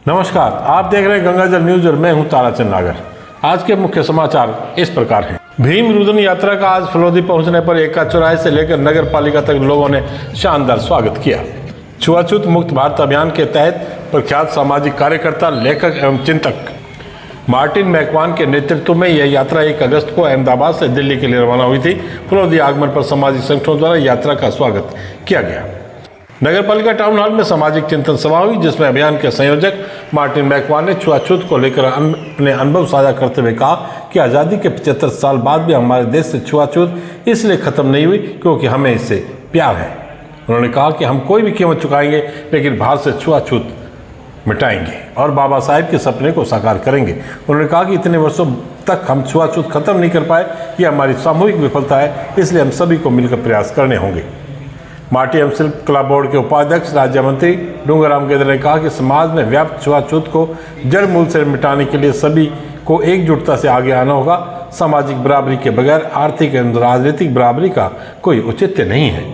नमस्कार, आप देख रहे हैं गंगाजल न्यूज और मैं हूं ताराचंद नागर। आज के मुख्य समाचार इस प्रकार हैं। भीम रुदन यात्रा का आज फलोदी पहुंचने पर एका चौराहे से लेकर नगर पालिका तक लोगों ने शानदार स्वागत किया। छुआछूत मुक्त भारत अभियान के तहत प्रख्यात सामाजिक कार्यकर्ता, लेखक एवं चिंतक मार्टिन मैकवान के नेतृत्व में यह यात्रा 1 अगस्त को अहमदाबाद से दिल्ली के लिए रवाना हुई थी। फलोदी आगमन पर सामाजिक संगठनों द्वारा यात्रा का स्वागत किया गया। नगर पालिका टाउन हॉल में सामाजिक चिंतन सभा हुई, जिसमें अभियान के संयोजक मार्टिन मैकवान ने छुआछूत को लेकर अपने अनुभव साझा करते हुए कहा कि आज़ादी के 75 साल बाद भी हमारे देश से छुआछूत इसलिए खत्म नहीं हुई क्योंकि हमें इससे प्यार है। उन्होंने कहा कि हम कोई भी कीमत चुकाएंगे, लेकिन भारत से छुआछूत मिटाएंगे और बाबा साहेब के सपने को साकार करेंगे। उन्होंने कहा कि इतने वर्षों तक हम छुआछूत खत्म नहीं कर पाए, यह हमारी सामूहिक विफलता है, इसलिए हम सभी को मिलकर प्रयास करने होंगे। माटी एवं शिल्प कला बोर्ड के उपाध्यक्ष राज्य मंत्री डूंगराम गेदर ने कहा कि समाज में व्याप्त छुआछूत को जड़ मूल से मिटाने के लिए सभी को एकजुटता से आगे आना होगा। सामाजिक बराबरी के बगैर आर्थिक एवं राजनीतिक बराबरी का कोई औचित्य नहीं है।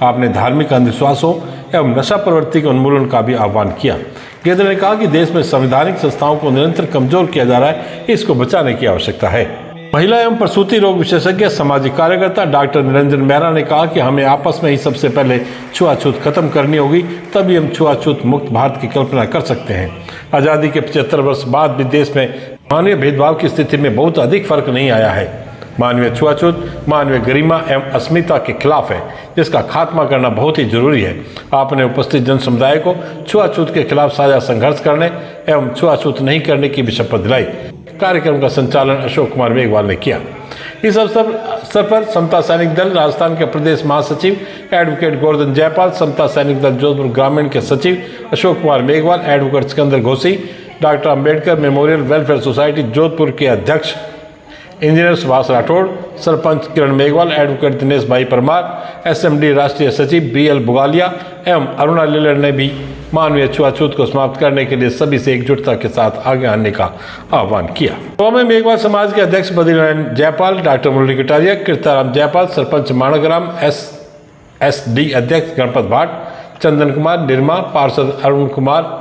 आपने धार्मिक अंधविश्वासों एवं नशा प्रवृत्ति के उन्मूलन का भी आह्वान किया। गेदर ने कहा कि देश में संवैधानिक संस्थाओं को निरंतर कमजोर किया जा रहा है, इसको बचाने की आवश्यकता है। महिला एवं प्रसूति रोग विशेषज्ञ सामाजिक कार्यकर्ता डॉक्टर निरंजन मेहरा ने कहा कि हमें आपस में ही सबसे पहले छुआछूत खत्म करनी होगी, तभी हम छुआछूत मुक्त भारत की कल्पना कर सकते हैं। आज़ादी के 75 वर्ष बाद भी देश में मानवीय भेदभाव की स्थिति में बहुत अधिक फर्क नहीं आया है। मानवीय छुआछूत मानवीय गरिमा एवं अस्मिता के खिलाफ है, जिसका खात्मा करना बहुत ही जरूरी है। आपने उपस्थित जन समुदाय को छुआछूत के खिलाफ साझा संघर्ष करने एवं छुआछूत नहीं करने की भी शपथ दिलाई। कार्यक्रम का संचालन अशोक कुमार मेघवाल ने किया। इस अवसर पर समता सैनिक दल राजस्थान के प्रदेश महासचिव एडवोकेट गोवर्धन जयपाल, समता सैनिक दल जोधपुर ग्रामीण के सचिव Ashok Kumar Meghwal, advocate Sikandar Ghosi, doctor Ambedkar memorial welfare society Jodhpur के अध्यक्ष इंजीनियर सुभाष राठौड़, सरपंच किरण मेघवाल, एडवोकेट दिनेश भाई परमार, एसएमडी राष्ट्रीय सचिव बीएल बुगालिया एवं अरुणा लीलर ने भी मानवीय छुआछूत को समाप्त करने के लिए सभी से एकजुटता के साथ आगे आने का आह्वान किया। सभा में मेघवाल समाज के अध्यक्ष बद्रीनारायण जयपाल, डॉक्टर मुरली कटारिया, कीर्ताराम जयपाल, सरपंच माणकराम, एसडी अध्यक्ष गणपत भाट, चंदन कुमार, निर्मा, पार्षद अरुण कुमार,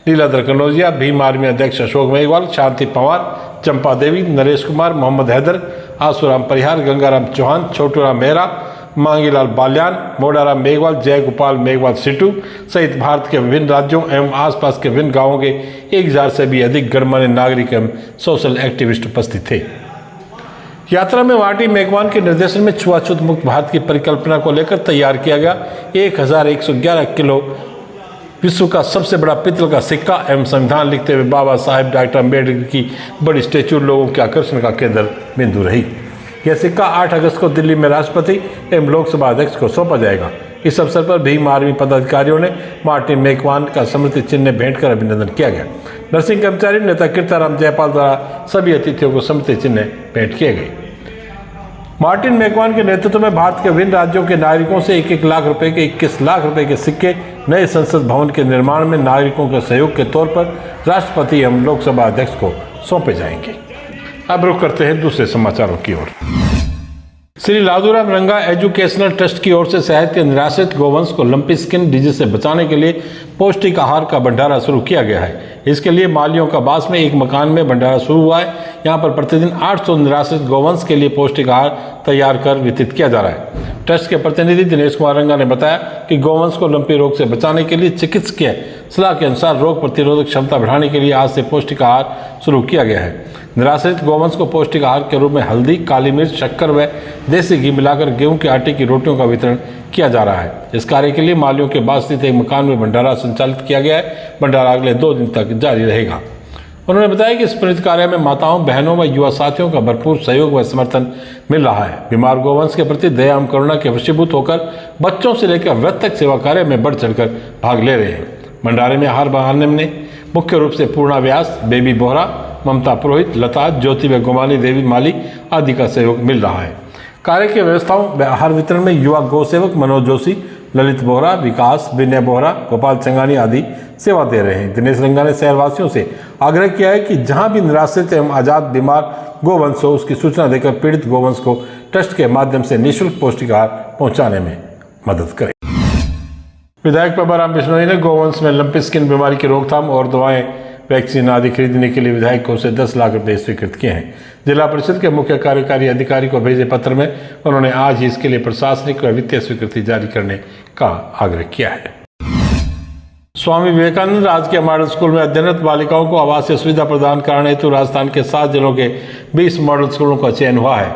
लीलाधर कनौजिया, भीम आर्मी अध्यक्ष अशोक मेघवाल, शांति पवार, चंपा देवी, नरेश कुमार, मोहम्मद हैदर, आसुराम परिहार, गंगाराम चौहान, छोटूराम मेहरा, मांगीलाल बाल्यान, मोडाराम मेघवाल, जय गोपाल मेघवाल सिटू सहित भारत के विभिन्न राज्यों एवं आसपास के विभिन्न गांवों के 1000 से भी अधिक गणमान्य नागरिक एवं सोशल एक्टिविस्ट उपस्थित थे। यात्रा में मार्टिन मैकवान के निर्देशन में छुआछूत मुक्त भारत की परिकल्पना को लेकर तैयार किया गया 1111 किलो विश्व का सबसे बड़ा पित्तल का सिक्का एवं संविधान लिखते हुए बाबा साहेब डॉक्टर अम्बेडकर की बड़ी स्टेच्यू लोगों के आकर्षण का केंद्र बिंदु रही। यह सिक्का 8 अगस्त को दिल्ली में राष्ट्रपति एवं लोकसभा अध्यक्ष को सौंपा जाएगा। इस अवसर पर भीम आर्मी पदाधिकारियों ने मार्टिन मैकवान का स्मृति चिन्ह भेंट कर अभिनंदन किया गया। नर्सिंग कर्मचारी नेता कीर्ताराम जयपाल द्वारा सभी अतिथियों को स्मृति चिन्ह भेंट किए गए। मार्टिन मैकवान के नेतृत्व में भारत के विभिन्न राज्यों के नागरिकों से 1-1 लाख रुपए के 21 लाख रुपए के सिक्के नए संसद भवन के निर्माण में नागरिकों के सहयोग के तौर पर राष्ट्रपति एवं लोकसभा अध्यक्ष को सौंपे जाएंगे। अब रुख करते हैं दूसरे समाचारों की ओर। श्री लादूराम रंगा एजुकेशनल ट्रस्ट की ओर से शहर के निराश्रित गोवंश को लंपी स्किन डिजीज से बचाने के लिए पौष्टिक आहार का भंडारा शुरू किया गया है। इसके लिए मालियों का बास में एक मकान में भंडारा शुरू हुआ है। यहाँ पर प्रतिदिन 800 निराश्रित गोवंश के लिए पौष्टिक आहार तैयार कर वितरित किया जा रहा है। ट्रस्ट के प्रतिनिधि दिनेश कुमार रंगा ने बताया कि गोवंश को लंपी रोग से बचाने के लिए चिकित्सकीय सलाह के अनुसार रोग प्रतिरोधक क्षमता बढ़ाने के लिए आज से पौष्टिक आहार शुरू किया गया है। निराश्रित गोवंश को पौष्टिक आहार के रूप में हल्दी, काली मिर्च, शक्कर व देसी घी मिलाकर गेहूं के आटे की रोटियों का वितरण किया जा रहा है। इस कार्य के लिए मालियों के पास स्थित एक मकान में भंडारा संचालित किया गया है। भंडारा अगले 2 दिन तक जारी रहेगा। उन्होंने बताया कि इस प्रेरित कार्य में माताओं, बहनों व युवा साथियों का भरपूर सहयोग व समर्थन मिल रहा है। बीमार गोवंश के प्रति दया एवं करुणा के वशीभूत होकर बच्चों से लेकर वृद्ध तक सेवा कार्य में बढ़ चढ़कर भाग ले रहे हैं। भंडारे में आहार बनाने में मुख्य रूप से पूर्णा व्यास, बेबी बोहरा, ममता पुरोहित, लता, ज्योति व गोमानी देवी माली आदि का सहयोग मिल रहा है। कार्य की व्यवस्थाओं व आहार वितरण में युवा गौ सेवक मनोज जोशी, ललित बोहरा, विकास, विनय बोहरा, गोपाल चंगानी आदि सेवा दे रहे हैं। दिनेश रंगा ने शहरवासियों से आग्रह किया है कि जहां भी निराश्रित एवं आजाद बीमार गोवंश हो, उसकी सूचना देकर पीड़ित गोवंश को ट्रस्ट के माध्यम से निःशुल्क पौष्टिक आहार पहुंचाने में मदद करें। विधायक प्रभाराम बिश्नोई ने गोवंश में लंपी स्किन बीमारी की रोकथाम और दवाएं वैक्सीन आदि खरीदने के लिए विधायकों से 10 लाख रुपए स्वीकृत किए हैं। जिला परिषद के मुख्य कार्यकारी अधिकारी को भेजे पत्र में उन्होंने आज ही इसके लिए प्रशासनिक व वित्तीय स्वीकृति जारी करने का आग्रह किया है। स्वामी विवेकानंद राजकीय मॉडल स्कूल में अध्ययनरत बालिकाओं को आवासीय सुविधा प्रदान कराने हेतु राजस्थान के 7 जिलों के 20 मॉडल स्कूलों का चयन हुआ है।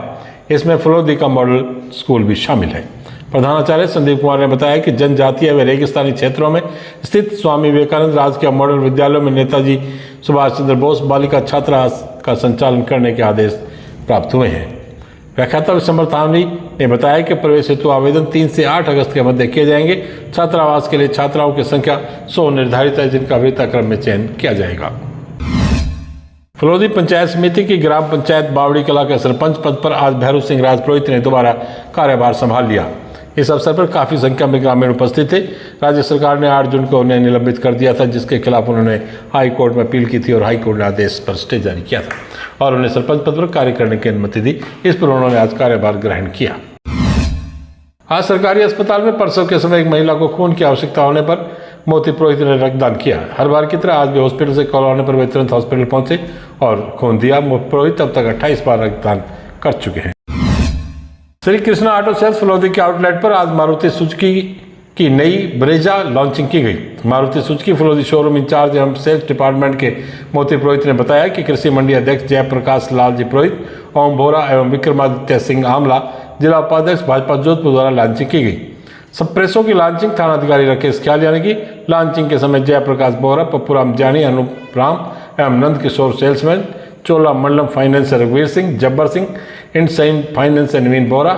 इसमें फलोदी का मॉडल स्कूल भी शामिल है। प्रधानाचार्य संदीप कुमार ने बताया कि जनजातीय व रेगिस्तानी क्षेत्रों में स्थित स्वामी विवेकानंद राजकीय मॉडल विद्यालयों में नेताजी सुभाष चंद्र बोस बालिका छात्रावास का संचालन करने के आदेश प्राप्त हुए हैं। व्याख्याता विशंबर थानवी ने बताया कि प्रवेश हेतु आवेदन 3 से 8 अगस्त के मध्य किए जाएंगे। छात्रावास के लिए छात्राओं की संख्या 100 निर्धारित है, जिनका वरीयता क्रम में चयन किया जाएगा। फलोदी पंचायत समिति की ग्राम पंचायत बावड़ी कला के सरपंच पद पर आज भैरू सिंह राजपुरोहित ने दोबारा कार्यभार संभाल लिया। इस अवसर पर काफी संख्या में ग्रामीण उपस्थित थे। राज्य सरकार ने 8 जून को उन्हें निलंबित कर दिया था, जिसके खिलाफ उन्होंने हाई कोर्ट में अपील की थी और हाई कोर्ट ने आदेश पर स्टे जारी किया था और उन्हें सरपंच पद पर कार्य करने की अनुमति दी। इस पर उन्होंने आज कार्यभार ग्रहण किया। आज सरकारी अस्पताल में प्रसव के समय एक महिला को खून की आवश्यकता होने पर मोती पुरोहित ने रक्तदान किया। हर बार की तरह आज भी हॉस्पिटल से कॉल आने पर वे तुरंत हॉस्पिटल पहुंचे और खून दिया। मोती पुरोहित अब तक 28 बार रक्तदान कर चुके हैं। श्री कृष्णा ऑटो सेल्स फलोदी के आउटलेट पर आज मारुति सुजुकी की नई ब्रेजा लॉन्चिंग की गई। Maruti Suzuki Phalodi showroom incharge एवं सेल्स डिपार्टमेंट के मोती पुरोहित ने बताया कि कृषि मंडी अध्यक्ष जयप्रकाश लाल जी पुरोहित, ओम बोरा एवं विक्रमादित्य सिंह आमला जिला उपाध्यक्ष भाजपा जोधपुर द्वारा लॉन्चिंग की गई। सब प्रेसों की लॉन्चिंग थानाधिकारी राकेश ख्यालिया ने की। लॉन्चिंग के समय जयप्रकाश बोरा, पप्पूराम जानी, अनूप राम एवं नंद किशोर सेल्समैन, चोला मंडलम फाइनेंस से रघुवीर सिंह, जब्बर सिंह, इंडसइंड फाइनेंस से नवीन बोरा,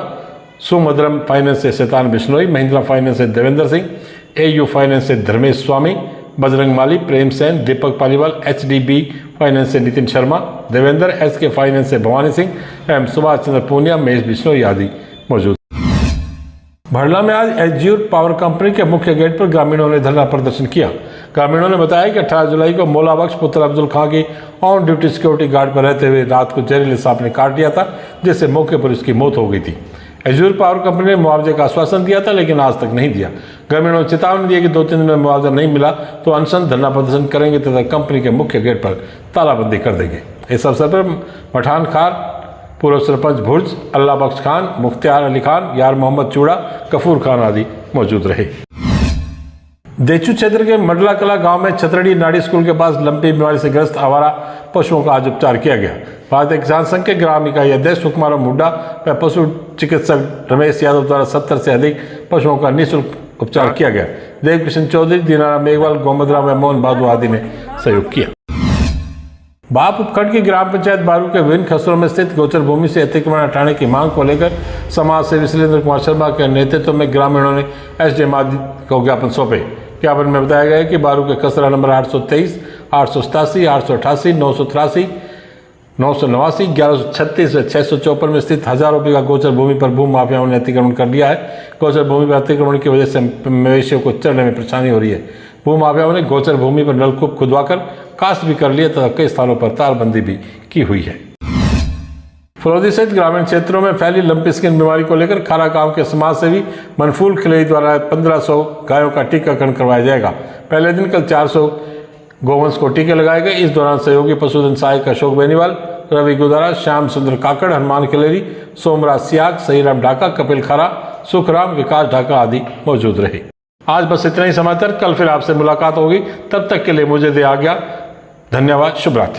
सुमधुरम फाइनेंस से शैतान बिश्नोई, महिंद्रा फाइनेंस से देवेंद्र सिंह, एयू फाइनेंस से धर्मेश स्वामी, बजरंग माली, प्रेम सेन, दीपक पालीवाल, एचडीबी फाइनेंस से नितिन शर्मा, देवेंद्र, एसके फाइनेंस से भवानी सिंह एवं सुभाष चंद्र पूनिया, महेश बिश्नोई आदि मौजूद। भड़ला में आज एज्यूर पावर कंपनी के मुख्य गेट पर ग्रामीणों ने धरना प्रदर्शन किया। ग्रामीणों ने बताया कि 18 जुलाई को मौला बख्श पुत्र अब्दुल खां की ऑन ड्यूटी सिक्योरिटी गार्ड पर रहते हुए रात को जहरीले सांप ने काट लिया था, जिससे मौके पर उसकी मौत हो गई थी। एज्यूर पावर कंपनी ने मुआवजे का आश्वासन दिया था, लेकिन आज तक नहीं दिया। ग्रामीणों ने चेतावनी दी कि 2-3 दिन में मुआवजा नहीं मिला तो अनशन धरना प्रदर्शन करेंगे तथा कंपनी के मुख्य गेट पर तालाबंदी कर देंगे। इस अवसर पर मठान खार, पूर्व सरपंच भुर्ज, अल्लाह बख्श खान, मुख्तियार अली खान, यार मोहम्मद चूड़ा, कफूर खान आदि मौजूद रहे। देचू क्षेत्र के मडला कला गांव में छतरड़ी नाड़ी स्कूल के पास लंपी बीमारी से ग्रस्त आवारा पशुओं का आज उपचार किया गया। भारतीय किसान संघ के ग्राम इकाई अध्यक्ष सुकुमार मुड्डा व पशु चिकित्सक रमेश यादव द्वारा 70 से अधिक पशुओं का निःशुल्क उपचार किया गया। देव किशन चौधरी, दीनाराम मेघवाल, गोमदराम व मोहन बहादुर आदि ने सहयोग किया। बाप उपखंड की ग्राम पंचायत बारू के विभिन्न खसरों में स्थित गोचर भूमि से अतिक्रमण हटाने की मांग को लेकर समाज सेवी शैलेंद्र कुमार शर्मा के नेतृत्व में ग्रामीणों ने एसडीएम आदि को ज्ञापन सौंपे। ज्ञापन में बताया गया कि बारू के खसरा नंबर 823, 887, 888, 983, 989, 1136 व 654 में स्थित हजारों बीघा गोचर भूमि पर भू माफियाओं ने अतिक्रमण कर लिया है। गोचर भूमि पर अतिक्रमण की वजह से मवेशियों को चरने में परेशानी हो रही है। भू माफियाओं ने गोचर भूमि पर नलकूप खुदवाकर कास्ट भी कर लिया तथा कई स्थानों पर तारबंदी भी की हुई है। फलोदी सहित ग्रामीण क्षेत्रों में फैली लंपी स्किन बीमारी को लेकर खारा गांव के समाज सेवी मनफूल खिलई द्वारा 1500 गायों का टीकाकरण करवाया जाएगा। पहले दिन कल 400 गोवंश को टीके लगाए गए। इस दौरान सहयोगी पशुधन सहायक अशोक बेनीवाल, रवि गुदारा, श्याम सुंदर काकड़, हनुमान खिलेरी, सोमराज सियाग, सहीराम ढाका, कपिल खारा, सुखराम, विकास ढाका आदि मौजूद रहे। आज बस इतना ही समाचार। कल फिर आपसे मुलाकात होगी। तब तक के लिए मुझे दे आज्ञा। धन्यवाद। शुभ रात्रि।